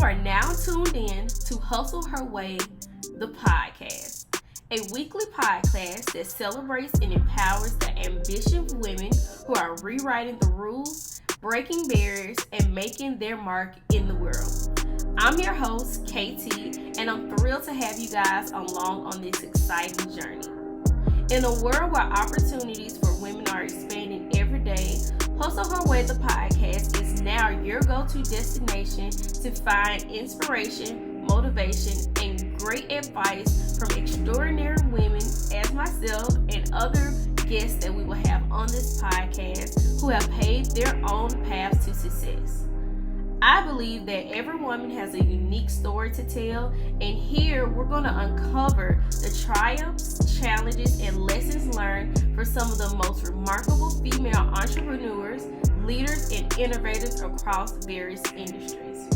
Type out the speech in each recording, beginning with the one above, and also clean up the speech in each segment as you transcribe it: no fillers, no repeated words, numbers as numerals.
are now tuned in to Hustle Her Way, the podcast, a weekly podcast that celebrates and empowers the ambitious women who are rewriting the rules, breaking barriers, and making their mark in the world. I'm your host, KT, and I'm thrilled to have you guys along on this exciting journey. In a world where opportunities for women are expanding every day, Hustle Her Way, the podcast, is now your go-to destination to find inspiration, motivation, and great advice from extraordinary women as myself and other guests that we will have on this podcast who have paved their own paths to success. I believe that every woman has a unique story to tell, and here we're going to uncover the triumphs, challenges, and lessons learned for some of the most remarkable female entrepreneurs, leaders, and innovators across various industries.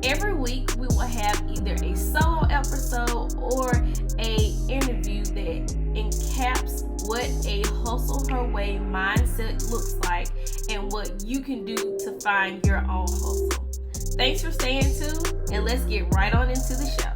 Every week we will have either a solo episode or an interview that encaps what a hustle her way mindset looks like and what you can do to find your own hustle. Thanks for staying tuned, and let's get right on into the show.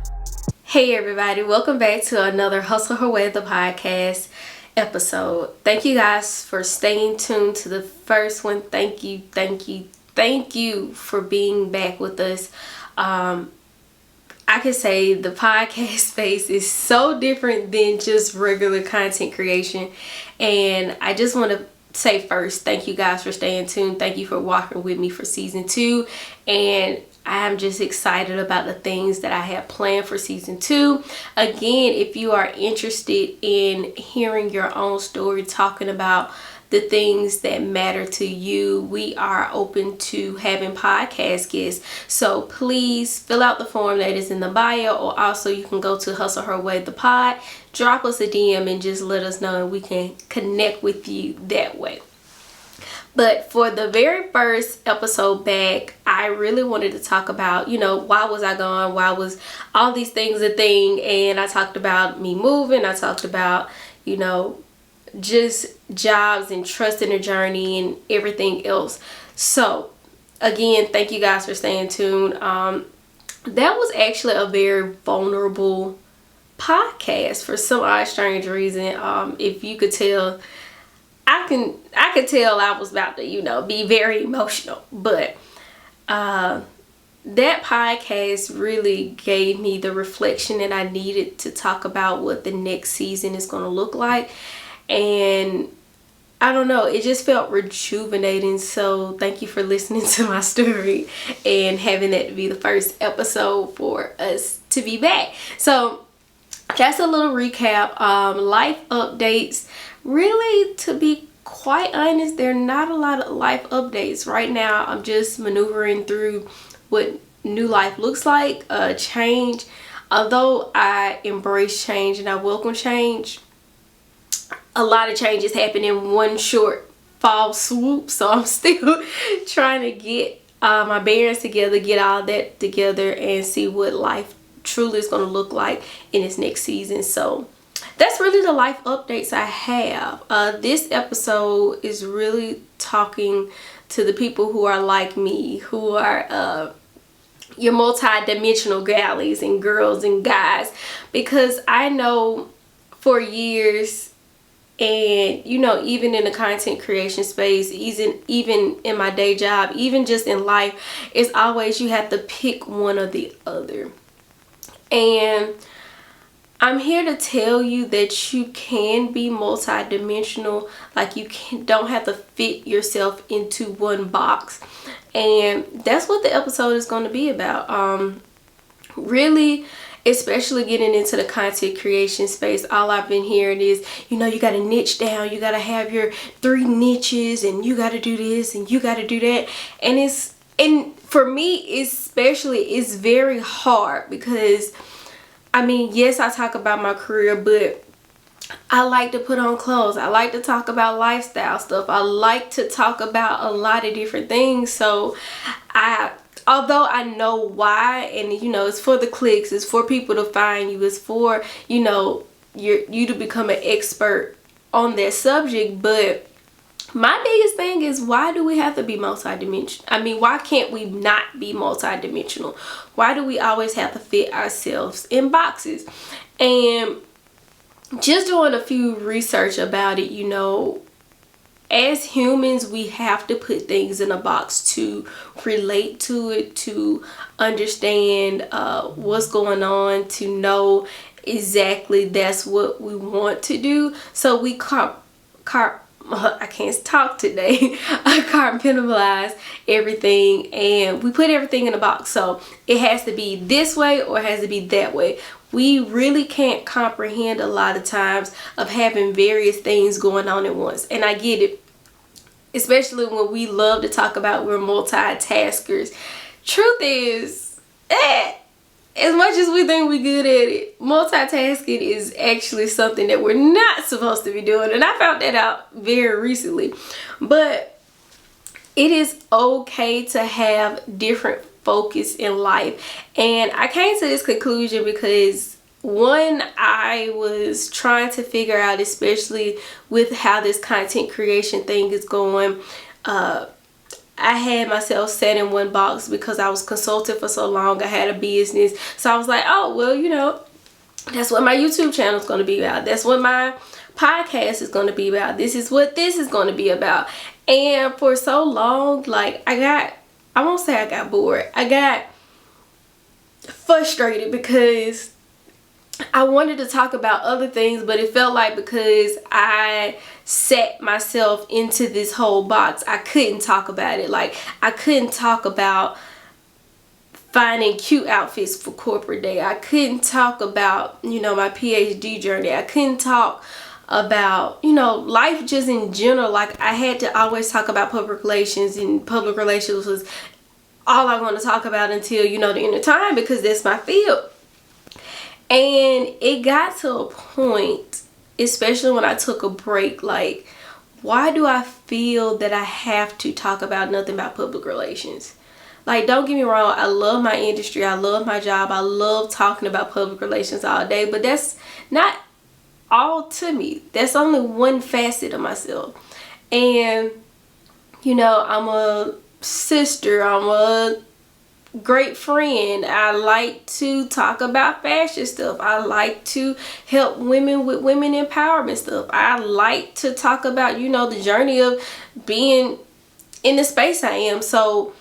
Hey everybody, welcome back to another Hustle Her Way, the podcast episode. Thank you guys for staying tuned to the first one. Thank you for being back with us. I could say the podcast space is so different than just regular content creation, and I just want to say first, thank you guys for staying tuned. Thank you for walking with me for season 2, and I'm just excited about the things that I have planned for season 2. Again, if you are interested in hearing your own story, talking about the things that matter to you, we are open to having podcast guests. So please fill out the form that is in the bio, or also you can go to Hustle Her Way the Pod, drop us a DM and just let us know, and we can connect with you that way. But for the very first episode back, I really wanted to talk about, why was I gone? Why was all these things a thing? And I talked about me moving. I talked about, just jobs and trust in the journey and everything else. So again, thank you guys for staying tuned. That was actually a very vulnerable podcast for some odd strange reason. If you could tell, I could tell I was about to be very emotional, but that podcast really gave me the reflection that I needed to talk about what the next season is going to look like. And I don't know, it just felt rejuvenating. So thank you for listening to my story and having that to be the first episode for us to be back. So just a little recap, life updates. Really, to be quite honest, there are not a lot of life updates right now. I'm just maneuvering through what new life looks like, change. Although I embrace change and I welcome change, a lot of changes happen in one short fall swoop. So I'm still trying to get my bearings together, get all that together, and see what life truly is going to look like in this next season. So that's really the life updates I have. This episode is really talking to the people who are like me, who are your multi-dimensional galleys and girls and guys, because I know for years, and even in the content creation space, even in my day job, even just in life, it's always you have to pick one or the other. And I'm here to tell you that you can be multi-dimensional. Like, don't have to fit yourself into one box. And that's what the episode is going to be about. Really, especially getting into the content creation space, all I've been hearing is, you got to niche down. You got to have your 3 niches, and you got to do this and you got to do that. And for me, especially, it's very hard because, yes, I talk about my career, but I like to put on clothes. I like to talk about lifestyle stuff. I like to talk about a lot of different things. So although I know why, and it's for the clicks, it's for people to find you, it's for you to become an expert on that subject, but My biggest thing is, why do we have to be multidimensional? I mean, why can't we not be multidimensional? Why do we always have to fit ourselves in boxes? And just doing a few research about it, you know, as humans, we have to put things in a box to relate to it, to understand what's going on, to know exactly that's what we want to do. So we I can't talk today. Compartmentalize everything, and we put everything in a box. So it has to be this way or it has to be that way. We really can't comprehend a lot of times of having various things going on at once. And I get it, especially when we love to talk about we're multitaskers. Truth is, as much as we think we're good at it, multitasking is actually something that we're not supposed to be doing. And I found that out very recently. But it is okay to have different focus in life. And I came to this conclusion because, one, I was trying to figure out, especially with how this content creation thing is going, I had myself set in one box because I was consulting for so long. I had a business. So I was like, oh, well, you know, that's what my YouTube channel is going to be about. That's what my podcast is going to be about. This is what this is going to be about. And for so long, like, I won't say I got bored. I got frustrated because I wanted to talk about other things, but it felt like because I set myself into this whole box, I couldn't talk about it. Like, I couldn't talk about finding cute outfits for corporate day. I couldn't talk about, you know, my PhD journey. I couldn't talk about, you know, life just in general. Like, I had to always talk about public relations, and public relations was all I want to talk about until, you know, the end of time, because that's my field. And it got to a point, especially when I took a break, like, why do I feel that I have to talk about nothing about public relations? Like, don't get me wrong, I love my industry, I love my job, I love talking about public relations all day, but that's not all to me. That's only one facet of myself. And, you know, I'm a sister, I'm a great friend. I like to talk about fashion stuff. I like to help women with women empowerment stuff. I like to talk about, you know, the journey of being in the space I am. So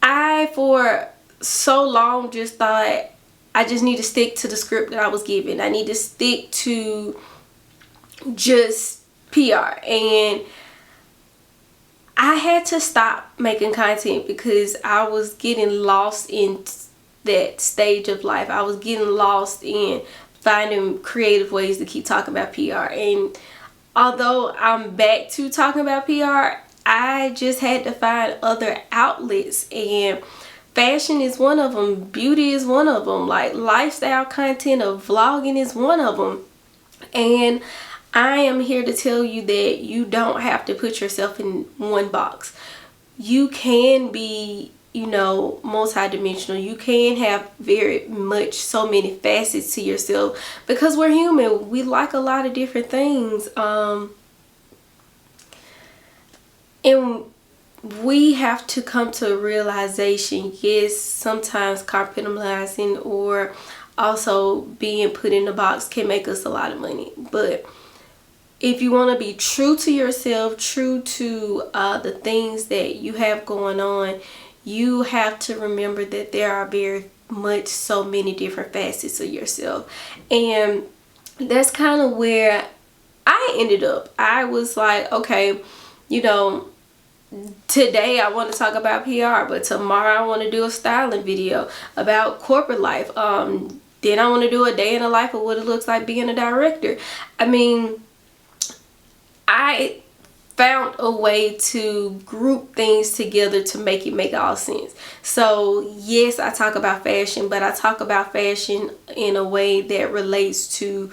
I, for so long, just thought I just need to stick to the script that I was given. I need to stick to just PR. And I had to stop making content because I was getting lost in that stage of life. I was getting lost in finding creative ways to keep talking about PR. And although I'm back to talking about PR, I just had to find other outlets. And fashion is one of them. Beauty is one of them. Like, lifestyle content of vlogging is one of them. And I am here to tell you that you don't have to put yourself in one box. You can be, you know, multidimensional. You can have very much so many facets to yourself, because we're human. We like a lot of different things. And we have to come to a realization, yes, sometimes compartmentalizing or also being put in a box can make us a lot of money. But if you want to be true to yourself, true to the things that you have going on, you have to remember that there are very much so many different facets of yourself. And that's kind of where I ended up. I was like, okay, you know, today I want to talk about PR, but tomorrow I want to do a styling video about corporate life. Then I want to do a day in the life of what it looks like being a director. I mean, I found a way to group things together to make it make all sense. So yes, I talk about fashion, but I talk about fashion in a way that relates to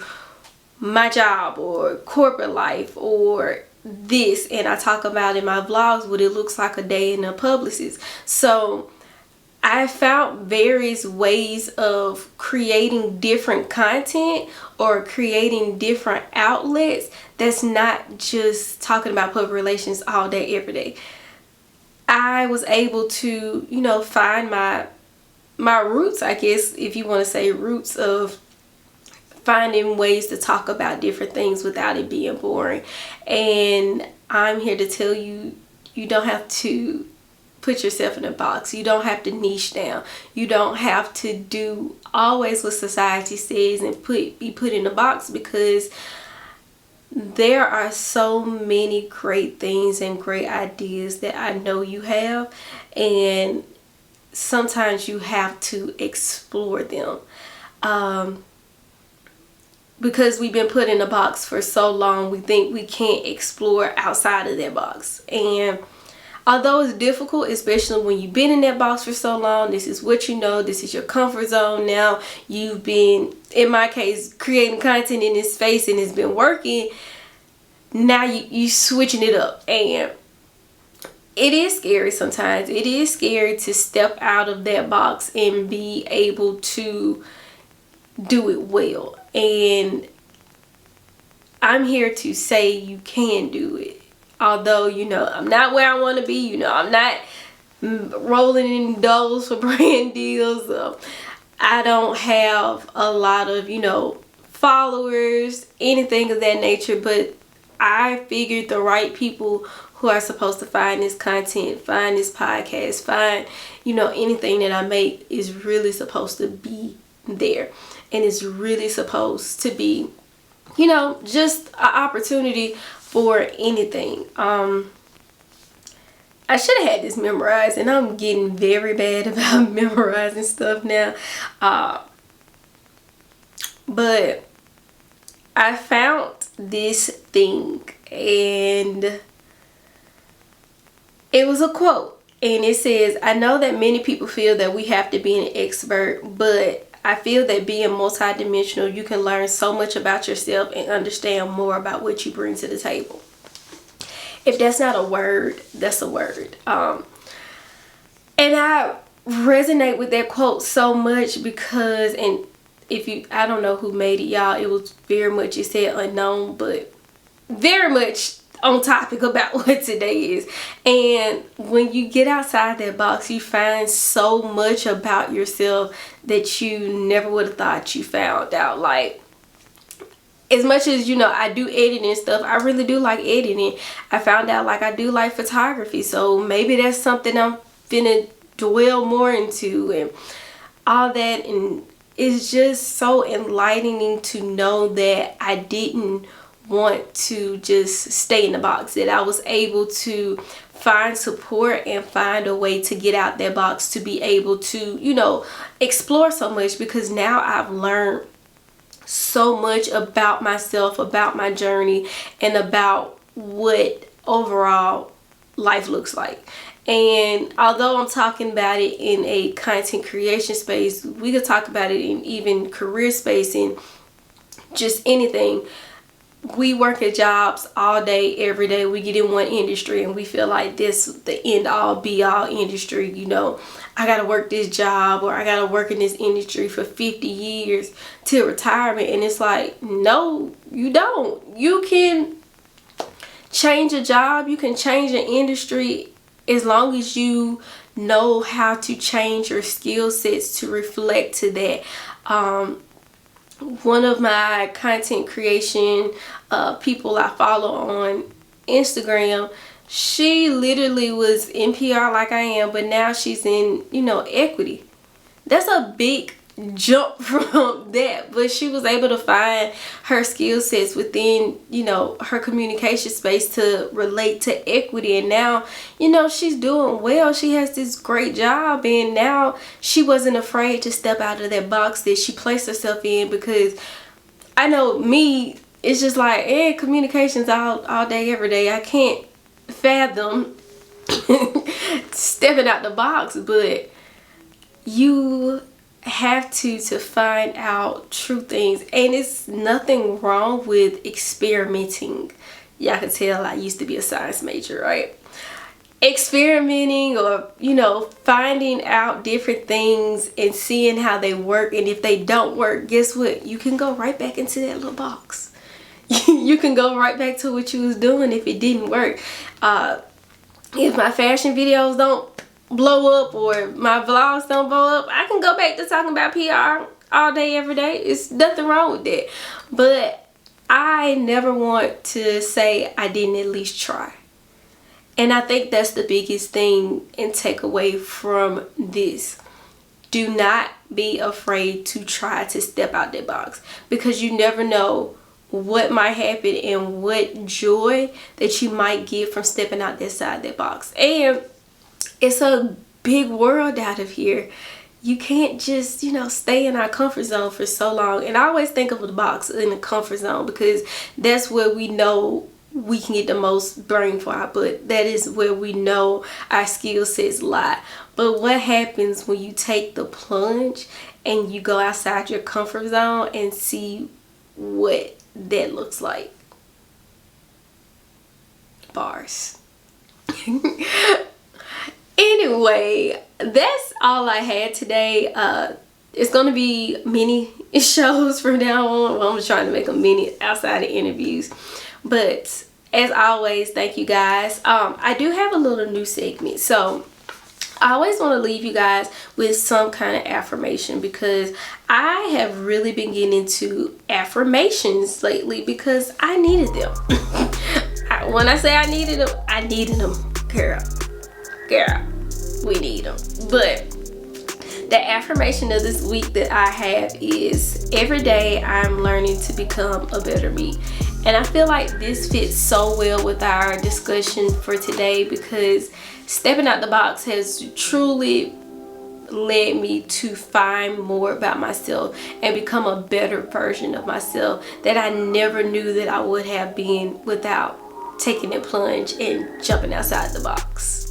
my job or corporate life or this. And I talk about in my vlogs what it looks like a day in a publicist. So I found various ways of creating different content or creating different outlets that's not just talking about public relations all day, every day. I was able to, you know, find my roots, I guess, if you want to say roots, of finding ways to talk about different things without it being boring. And I'm here to tell you, you don't have to put yourself in a box. You don't have to niche down. You don't have to do always what society says and be put in a box, because there are so many great things and great ideas that I know you have, and sometimes you have to explore them, because we've been put in a box for so long. We think we can't explore outside of that box, and although it's difficult, especially when you've been in that box for so long, this is what you know, this is your comfort zone. Now you've been, in my case, creating content in this space and it's been working. Now you switching it up, and it is scary sometimes. It is scary to step out of that box and be able to do it well. And I'm here to say you can do it. Although, you know, I'm not where I want to be. You know, I'm not rolling in doubles for brand deals. I don't have a lot of, you know, followers, anything of that nature. But I figured the right people who are supposed to find this content, find this podcast, find, you know, anything that I make is really supposed to be there. And it's really supposed to be, you know, just an opportunity for anything. I should have had this memorized, and I'm getting very bad about memorizing stuff now. But I found this thing, and it was a quote, and it says, "I know that many people feel that we have to be an expert, but I feel that being multidimensional, you can learn so much about yourself and understand more about what you bring to the table." If that's not a word, that's a word. And I resonate with that quote so much because, and I don't know who made it, y'all. It was very much, it said unknown, but very much on topic about what today is. And when you get outside that box, you find so much about yourself that you never would have thought you found out. Like, as much as, you know, I do editing and stuff, I really do like editing. I found out, like, I do like photography, so maybe that's something I'm finna dwell more into and all that. And it's just so enlightening to know that I didn't want to just stay in the box, that I was able to find support and find a way to get out that box, to be able to, you know, explore so much, because now I've learned so much about myself, about my journey, and about what overall life looks like. And although I'm talking about it in a content creation space, we could talk about it in even career space and just anything. We work at jobs all day, every day. We get in one industry and we feel like this is the end all be all industry. You know, I gotta work this job, or I gotta work in this industry for 50 years till retirement. And it's like, no, you don't. You can change a job, you can change an industry, as long as you know how to change your skill sets to reflect to that. One of my content creation people I follow on Instagram, she literally was in PR like I am, but now she's in, you know, equity. That's a big jump from that, but she was able to find her skill sets within, you know, her communication space to relate to equity. And now, you know, she's doing well. She has this great job, and now she wasn't afraid to step out of that box that she placed herself in, because I know me, it's just like, communications all day, every day. I can't fathom stepping out the box, but you have to find out true things. And it's nothing wrong with experimenting. Y'all can tell I used to be a science major, right? experimenting or, you know, finding out different things and seeing how they work. And if they don't work, guess what? You can go right back into that little box. You can go right back to what you was doing if it didn't work. If my fashion videos don't blow up or my vlogs don't blow up, I can go back to talking about PR all day, every day. It's nothing wrong with that. But I never want to say I didn't at least try. And I think that's the biggest thing and takeaway from this. Do not be afraid to try to step out that box, because you never know what might happen and what joy that you might get from stepping out that side of that box. And it's a big world out of here. You can't just, you know, stay in our comfort zone for so long. And I always think of the box in the comfort zone, because that's where we know we can get the most bang for our butt. That is where we know our skill sets lie. But what happens when you take the plunge and you go outside your comfort zone and see what that looks like? Bars. Anyway, that's all I had today. It's gonna be mini shows from now on. Well, I'm trying to make them mini outside of interviews. But as always, thank you guys. I do have a little new segment. So I always want to leave you guys with some kind of affirmation, because I have really been getting into affirmations lately because I needed them. When I say I needed them, girl, we need them. But the affirmation of this week that I have is, every day I'm learning to become a better me. And I feel like this fits so well with our discussion for today, because stepping out the box has truly led me to find more about myself and become a better version of myself that I never knew that I would have been without taking a plunge and jumping outside the box.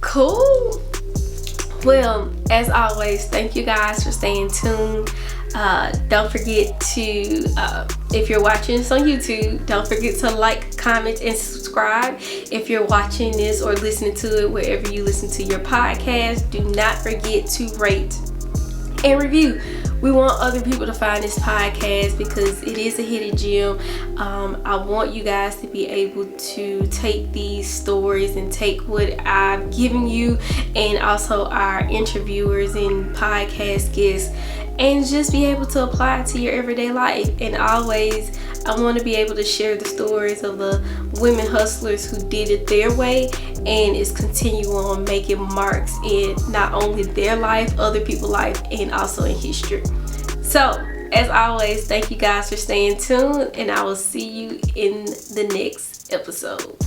Cool. Well, as always, thank you guys for staying tuned. Don't forget to, if you're watching this on YouTube, don't forget to like, comment, and subscribe. If you're watching this or listening to it wherever you listen to your podcast, do not forget to rate and review. We want other people to find this podcast because it is a hidden gem. I want you guys to be able to take these stories and take what I've given you, and also our interviewers and podcast guests, and just be able to apply it to your everyday life. And always, I want to be able to share the stories of the women hustlers who did it their way and is continuing on making marks in not only their life, other people's life, and also in history. So, as always, thank you guys for staying tuned, and I will see you in the next episode.